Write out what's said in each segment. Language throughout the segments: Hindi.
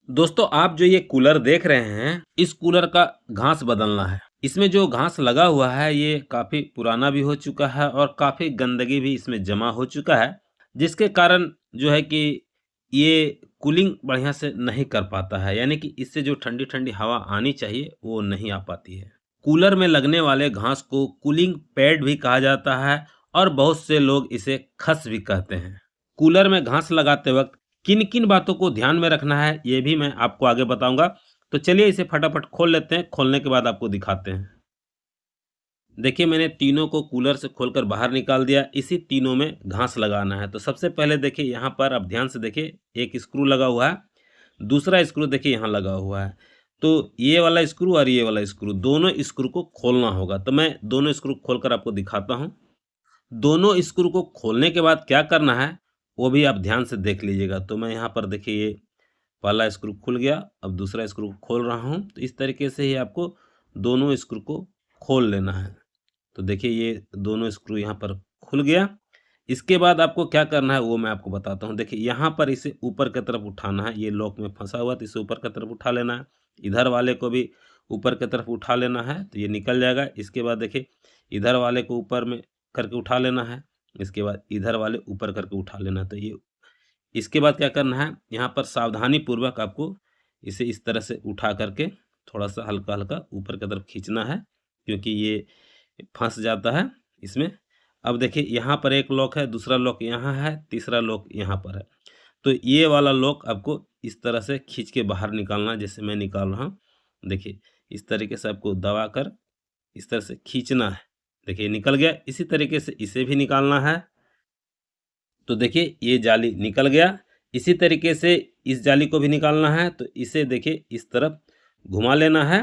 दोस्तों आप जो ये कूलर देख रहे हैं, इस कूलर का घास बदलना है। इसमें जो घास लगा हुआ है ये काफ़ी पुराना भी हो चुका है और काफ़ी गंदगी भी इसमें जमा हो चुका है, जिसके कारण जो है कि ये कूलिंग बढ़िया से नहीं कर पाता है, यानी कि इससे जो ठंडी-ठंडी हवा आनी चाहिए, वो नहीं आ पाती है। कूलर में लगने वाले घास को कूलिंग पैड भी कहा जाता है और बहुत से लोग इसे खस भी कहते हैं। कूलर में घास लगाते वक़्त किन-किन बातों को ध्यान में रखना है, ये भी मैं आपको आगे बताऊँगा। तो चलिए इसे फटाफट खोल लेते हैं, खोलने के बाद आपको दिखाते हैं। देखिए मैंने तीनों को कूलर से खोलकर बाहर निकाल दिया, इसी तीनों में घास लगाना है। तो सबसे पहले देखिए यहाँ पर आप ध्यान से देखिए, एक स्क्रू लगा हुआ है, दूसरा स्क्रू देखिए यहाँ लगा हुआ है। तो ये वाला स्क्रू और ये वाला स्क्रू, दोनों स्क्रू को खोलना होगा। तो मैं दोनों स्क्रू खोलकर आपको दिखाता हूँ। दोनों स्क्रू को खोलने के बाद क्या करना है, वो भी आप ध्यान से देख लीजिएगा। तो मैं यहाँ पर देखिए ये पहला स्क्रू खुल गया, अब दूसरा स्क्रू खोल रहा हूँ। तो इस तरीके से ही आपको दोनों स्क्रू को खोल लेना है। तो देखिए ये दोनों स्क्रू यहाँ पर खुल गया। इसके बाद आपको क्या करना है वो मैं आपको बताता हूँ। देखिए यहाँ पर इसे ऊपर की तरफ उठाना है, ये लॉक में फँसा हुआ है तो इसे ऊपर की तरफ उठा लेना है। इधर वाले को भी ऊपर की तरफ उठा लेना है तो ये निकल जाएगा। इसके बाद देखिए इधर वाले को ऊपर में करके उठा लेना है, इसके बाद इधर वाले ऊपर करके उठा लेना है। तो ये इसके बाद क्या करना है, यहाँ पर सावधानी पूर्वक आपको इसे इस तरह से उठा करके थोड़ा-सा हल्का-हल्का ऊपर की तरफ खींचना है, क्योंकि ये फँस जाता है इसमें। अब देखिए यहाँ पर एक लॉक है, दूसरा लॉक यहाँ है, तीसरा लॉक यहाँ पर है। तो ये वाला लॉक आपको इस तरह से खींच के बाहर निकालना है, जैसे मैं निकाल रहा हूँ। देखिए इस तरीके से आपको दबाकर इस तरह से खींचना है। देखिए निकल गया, इसी तरीके से इसे भी निकालना है। तो देखिए ये जाली निकल गया। इसी तरीके से इस जाली को भी निकालना है, तो इसे देखिए इस तरफ घुमा लेना है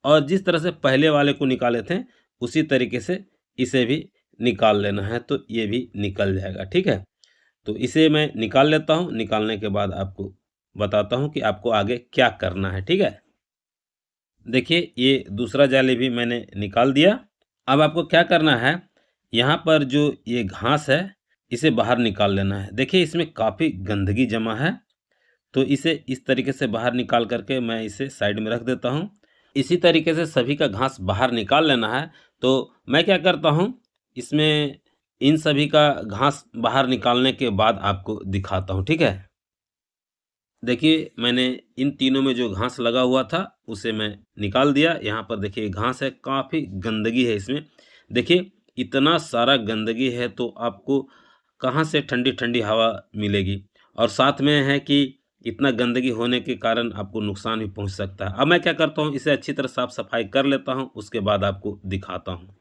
और जिस तरह से पहले वाले को निकाले थे, उसी तरीके से इसे भी निकाल लेना है, तो ये भी निकल जाएगा, ठीक है? तो इसे मैं निकाल लेता हूँ, निकालने के बाद आपको बताता हूँ कि आपको आगे क्या करना है, ठीक है? देखिए ये दूसरा जाली भी मैंने निकाल दिया। अब आपको क्या करना है, यहाँ पर जो ये घास है, इसे बाहर निकाल लेना है। देखिए इसमें काफ़ी गंदगी जमा है, तो इसे इस तरीके से बाहर निकाल कर के मैं इसे साइड में रख देता हूँ। इसी तरीके से सभी का घास बाहर निकाल लेना है, तो मैं क्या करता हूँ, इसमें इन सभी का घास बाहर निकालने के बाद आपको दिखाता हूँ, ठीक है? देखिए मैंने इन तीनों में जो घास लगा हुआ था उसे मैं निकाल दिया। यहाँ पर देखिए घास है, काफ़ी गंदगी है इसमें। देखिए इतना सारा गंदगी है तो आपको कहाँ से ठंडी-ठंडी हवा मिलेगी, और साथ में है कि इतना गंदगी होने के कारण आपको नुकसान भी पहुँच सकता है। अब मैं क्या करता हूँ, इसे अच्छी तरह साफ-सफाई कर लेता हूँ, उसके बाद आपको दिखाता हूँ।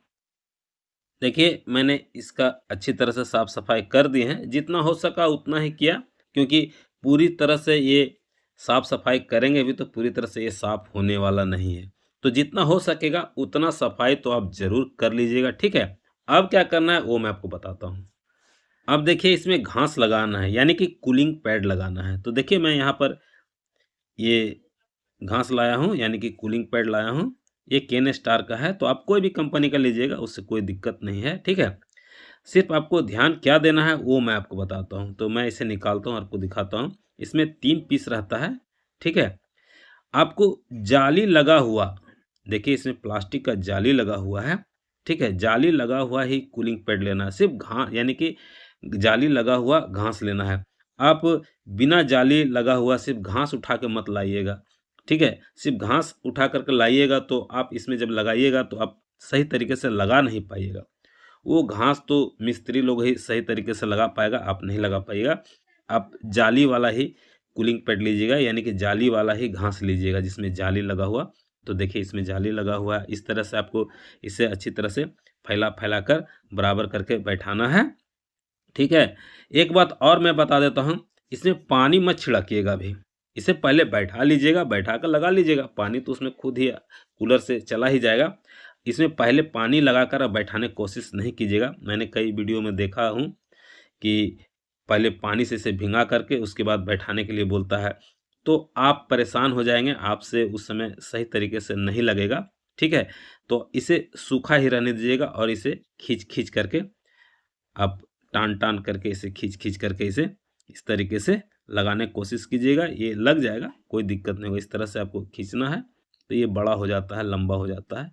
देखिए, मैंने इसका अच्छी तरह से साफ-सफाई कर दी है, जितना हो सका उतना ही किया, क्योंकि पूरी तरह से ये साफ-सफाई करेंगे भी तो पूरी तरह से ये साफ होने वाला नहीं है। तो जितना हो सकेगा उतना सफाई तो आप ज़रूर कर लीजिएगा, ठीक है? अब क्या करना है वो मैं आपको बताता हूँ। अब देखिए इसमें घास लगाना है, यानी कि कूलिंग पैड लगाना है। तो देखिए मैं यहाँ पर ये घास लाया हूँ, यानी कि कूलिंग पैड लाया हूँ। ये केन स्टार का है, तो आप कोई भी कंपनी का लीजिएगा, उससे कोई दिक्कत नहीं है, ठीक है? सिर्फ़ आपको ध्यान क्या देना है, वो मैं आपको बताता हूँ। तो मैं इसे निकालता हूँ, आपको दिखाता हूँ। इसमें 3 पीस रहता है, ठीक है? आपको जाली लगा हुआ, देखिए इसमें प्लास्टिक का जाली लगा हुआ है, ठीक है? जाली लगा हुआ ही कूलिंग पैड लेना है, सिर्फ़ यानी कि जाली लगा हुआ घास लेना है। आप बिना जाली लगा हुआ सिर्फ़ घास उठा के मत लाइएगा, ठीक है? सिर्फ़ घास उठा कर के लाइएगा तो आप इसमें जब लगाइएगा तो आप सही तरीके से लगा नहीं पाइएगा। वो घास तो मिस्त्री लोग ही सही तरीके से लगा पाएगा, आप नहीं लगा पाइएगा। आप जाली वाला ही कूलिंग पैड लीजिएगा, यानी कि जाली वाला ही घास लीजिएगा जिसमें जाली लगा हुआ। तो देखिए इसमें जाली लगा हुआ है, इस तरह से आपको इसे अच्छी तरह से फैला-फैला कर बराबर करके बैठाना है, ठीक है? एक बात और मैं बता देता हूँ, इसमें पानी मत छिड़किएगा अभी। इसे पहले बैठा लीजिएगा, बैठा कर लगा लीजिएगा, पानी तो उसमें खुद ही कूलर से चला ही जाएगा। इसमें पहले पानी लगाकर आप बैठाने की कोशिश नहीं कीजिएगा। मैंने कई वीडियो में देखा हूँ कि पहले पानी से इसे भिंगा करके उसके बाद बैठाने के लिए बोलता है। तो आप परेशान हो जाएँगे, आपसे उस समय सही तरीके से नहीं लगेगा, ठीक है? तो इसे सूखा ही रहने दीजिएगा और इसे खींच-खींच करके आप टान-टान करके इसे खींच-खींच करके इसे इस तरीके से लगाने की कोशिश कीजिएगा, ये लग जाएगा, कोई दिक्कत नहीं होगा। इस तरह से आपको खींचना है तो ये बड़ा हो जाता है, लंबा हो जाता है,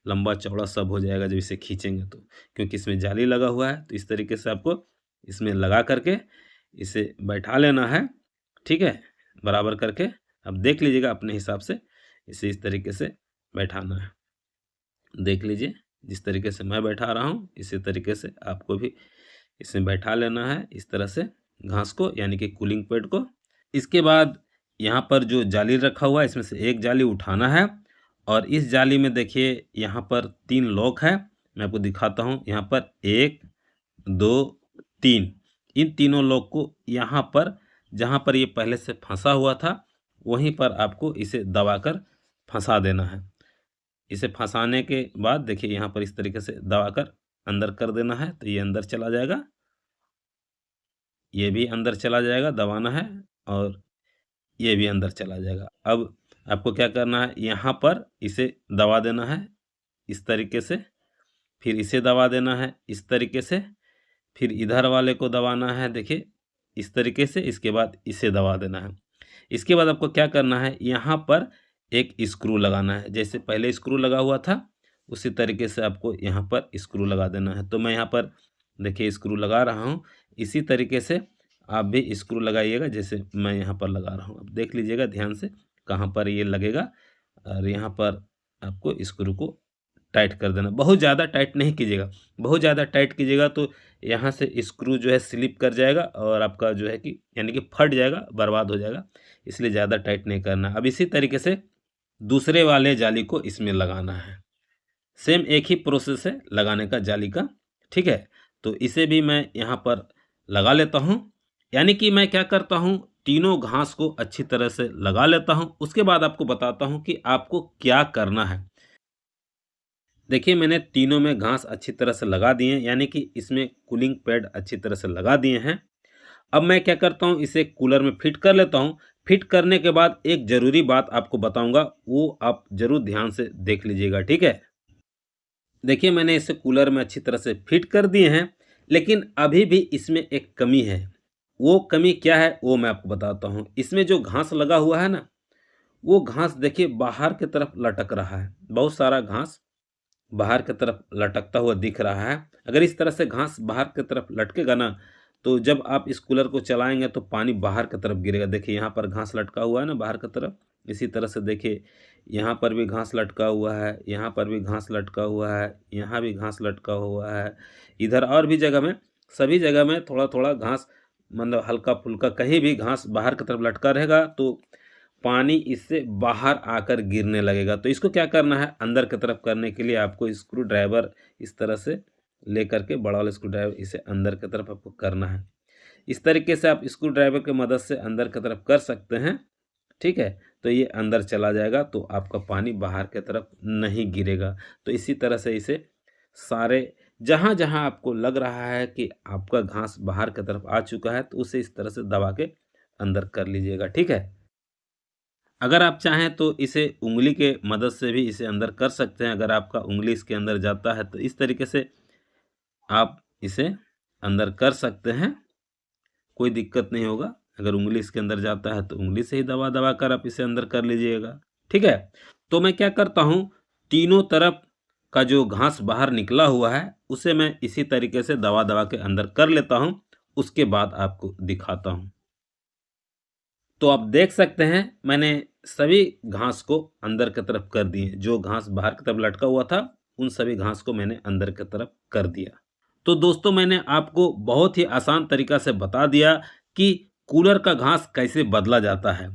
लंबा चौड़ा सब हो जाएगा जब इसे खींचेंगे तो, क्योंकि इसमें जाली लगा हुआ है। तो इस तरीके से आपको इसमें लगा करके इसे बैठा लेना है, ठीक है, बराबर करके। अब देख लीजिएगा अपने हिसाब से इसे इस तरीके से बैठाना है। देख लीजिए जिस तरीके से मैं बैठा रहा हूँ इसी तरीके से आपको भी इसमें बैठा लेना है, इस तरह से घास को, यानी कि कूलिंग पैड को। इसके बाद यहाँ पर जो जाली रखा हुआ है इसमें से एक जाली उठाना है और इस जाली में देखिए यहाँ पर 3 लॉक है। मैं आपको दिखाता हूँ, यहाँ पर 1 2 3, इन तीनों लॉक को यहाँ पर जहाँ पर ये पहले से फंसा हुआ था वहीं पर आपको इसे दबाकर फंसा देना है। इसे फंसाने के बाद देखिए यहाँ पर इस तरीके से दबाकर अंदर कर देना है तो ये अंदर चला जाएगा, ये भी अंदर चला जाएगा, दबाना है और ये भी अंदर चला जाएगा। अब आपको क्या करना है, यहाँ पर इसे दबा देना है इस तरीके से, फिर इसे दबा देना है इस तरीके से, फिर इधर वाले को दबाना है देखिए इस तरीके से, इसके बाद इसे दबा देना है। इसके बाद आपको क्या करना है, यहाँ पर एक स्क्रू लगाना है, जैसे पहले स्क्रू लगा हुआ था उसी तरीके से आपको यहाँ पर स्क्रू लगा देना है। तो मैं यहाँ पर देखिए स्क्रू लगा रहा हूँ, इसी तरीके से आप भी स्क्रू लगाइएगा जैसे मैं यहाँ पर लगा रहा हूँ। अब देख लीजिएगा ध्यान से कहाँ पर ये लगेगा और यहाँ पर आपको स्क्रू को टाइट कर देना। बहुत ज़्यादा टाइट नहीं कीजिएगा, बहुत ज़्यादा टाइट कीजिएगा तो यहाँ से स्क्रू जो है स्लिप कर जाएगा और आपका जो है कि यानी कि फट जाएगा, बर्बाद हो जाएगा, इसलिए ज़्यादा टाइट नहीं करना। अब इसी तरीके से दूसरे वाले जाली को इसमें लगाना है, सेम एक ही प्रोसेस है लगाने का जाली का, ठीक है। तो इसे भी मैं यहाँ पर लगा लेता हूँ, यानी कि मैं क्या करता हूँ, तीनों घास को अच्छी तरह से लगा लेता हूँ। उसके बाद आपको बताता हूँ कि आपको क्या करना है। देखिए मैंने तीनों में घास अच्छी तरह से लगा दिए हैं, यानी कि इसमें कूलिंग पैड अच्छी तरह से लगा दिए हैं। अब मैं क्या करता हूँ, इसे कूलर में फिट कर लेता हूँ। फिट करने के बाद एक ज़रूरी बात आपको बताऊंगा, वो आप ज़रूर ध्यान से देख लीजिएगा, ठीक है। देखिए मैंने इसे कूलर में अच्छी तरह से फिट कर दिए हैं, लेकिन अभी भी इसमें एक कमी है। वो कमी क्या है वो मैं आपको बताता हूँ। इसमें जो घास लगा हुआ है ना, वो घास देखिए बाहर की तरफ लटक रहा है, बहुत सारा घास बाहर की तरफ लटकता हुआ दिख रहा है। अगर इस तरह से घास बाहर की तरफ लटकेगा ना, तो जब आप इस कूलर को चलाएंगे तो पानी बाहर की तरफ गिरेगा। देखिए यहाँ पर घास लटका हुआ है ना बाहर की तरफ, इसी तरह से देखिए यहाँ पर भी घास लटका हुआ है, यहाँ पर भी घास लटका हुआ है, यहाँ भी घास लटका हुआ है, इधर और भी जगह में, सभी जगह में थोड़ा थोड़ा घास, मतलब हल्का फुल्का कहीं भी घास बाहर की तरफ लटका रहेगा तो पानी इससे बाहर आकर गिरने लगेगा। तो इसको क्या करना है, अंदर की तरफ करने के लिए आपको स्क्रू ड्राइवर इस तरह से लेकर के, बड़ा वाला स्क्रू ड्राइवर इसे अंदर की तरफ आपको करना है। इस तरीके से आप स्क्रू ड्राइवर की मदद से अंदर की तरफ कर सकते हैं, ठीक है। तो ये अंदर चला जाएगा तो आपका पानी बाहर की तरफ नहीं गिरेगा। तो इसी तरह से इसे सारे जहाँ जहाँ आपको लग रहा है कि आपका घास बाहर की तरफ आ चुका है तो उसे इस तरह से दबा के अंदर कर लीजिएगा, ठीक है। अगर आप चाहें तो इसे उंगली के मदद से भी इसे अंदर कर सकते हैं। अगर आपका उंगली इसके अंदर जाता है तो इस तरीके से आप इसे अंदर कर सकते हैं, कोई दिक्कत नहीं होगा। अगर उंगली इसके अंदर जाता है तो उंगली से ही दबा दबा कर आप इसे अंदर कर लीजिएगा, ठीक है। तो मैं क्या करता हूँ, तीनों तरफ का जो घास बाहर निकला हुआ है उसे मैं इसी तरीके से दबा दबा के अंदर कर लेता हूँ। उसके बाद आपको दिखाता हूँ। तो आप देख सकते हैं मैंने सभी घास को अंदर की तरफ कर दिए। जो घास बाहर की तरफ लटका हुआ था उन सभी घास को मैंने अंदर की तरफ कर दिया। तो दोस्तों मैंने आपको बहुत ही आसान तरीका से बता दिया कि कूलर का घास कैसे बदला जाता है।